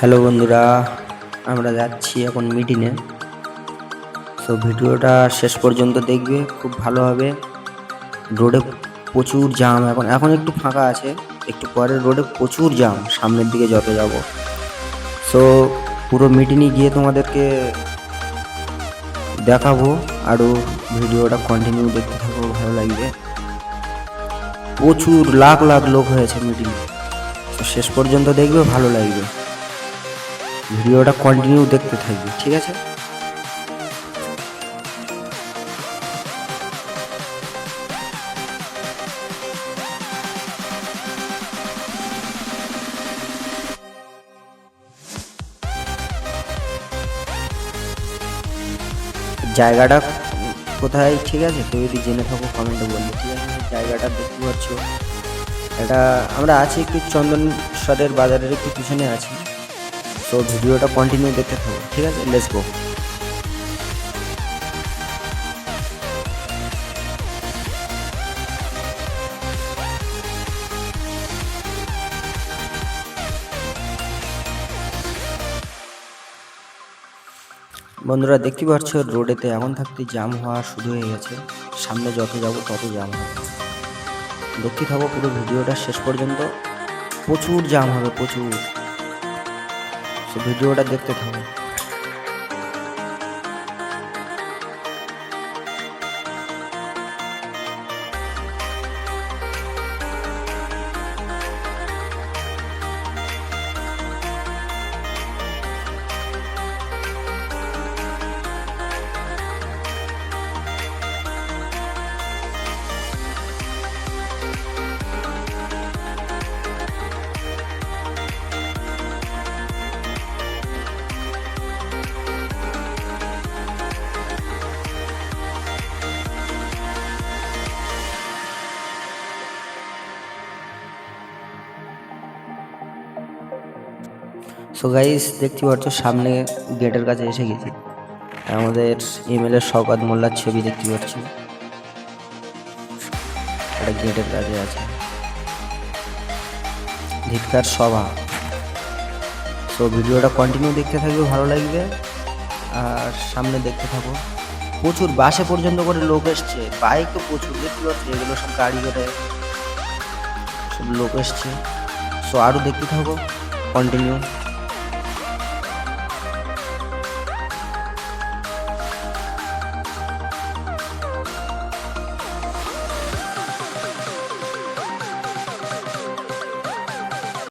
Hello বন্ধুরা, আমরা যাচ্ছি এখন মিটিংয়ে। তো ভিডিওটা শেষ পর্যন্ত দেখবে, খুব ভালো হবে। রোডে প্রচুর জ্যাম, এখন একটু ফাঁকা আছে, একটু পরে রোডে প্রচুর জ্যাম সামনের দিকে যত যাব। সো পুরো মিটিংয়ে গিয়ে তোমাদেরকে দেখাবো, আরও ভিডিওটা কন্টিনিউ দেখতে থাকবো, ভালো লাগবে। প্রচুর লাখ লাখ লোক হয়েছে মিটিংয়ে, তো শেষ পর্যন্ত দেখবে, ভালো লাগবে। ভিডিওটা কন্টিনিউ দেখতে থাকবে, ঠিক আছে? জায়গাটা কোথায়, ঠিক আছে? কেউ যদি জেনে থাকো কমেন্টে বলবে, ঠিক আছে? জায়গাটা দেখতে পাচ্ছ, এটা আমরা আছি একটু চন্দনেশ্বরের বাজারের একটু পিছনে আছি। তো ভিডিওটা কন্টিনিউ দেখতে থাকো, ঠিক আছে? Let's go. বন্ধুরা দেখতে পাচ্ছ, রোডেতে এখন থাকতে জ্যাম হওয়া শুরু হয়ে গেছে। সামনে যত যাব তত জ্যাম হবে। দেখতে থাকো পুরো ভিডিওটা শেষ পর্যন্ত, প্রচুর জ্যাম হবে, প্রচুর। তো ভিডিওটা দেখতে থাকো। সো গাইস দেখতে পাচ্ছ, সামনে গেটের কাছে এসে গেছি। আমাদের এমএলএ শওকত মোল্লার ছবি দেখতে পাচ্ছি, একটা গেটের কাছে আছে। ধিক্কার সভা। সো ভিডিওটা কন্টিনিউ দেখতে থাকবে, ভালো লাগবে। আর সামনে দেখতে থাকো, প্রচুর বাসে পর্যন্ত করে লোক এসছে, বাইক তো প্রচুর দেখতে পাচ্ছি, এগুলো সব গাড়ি করে সব লোক এসছে। সো আরও দেখতে থাকো কন্টিনিউ।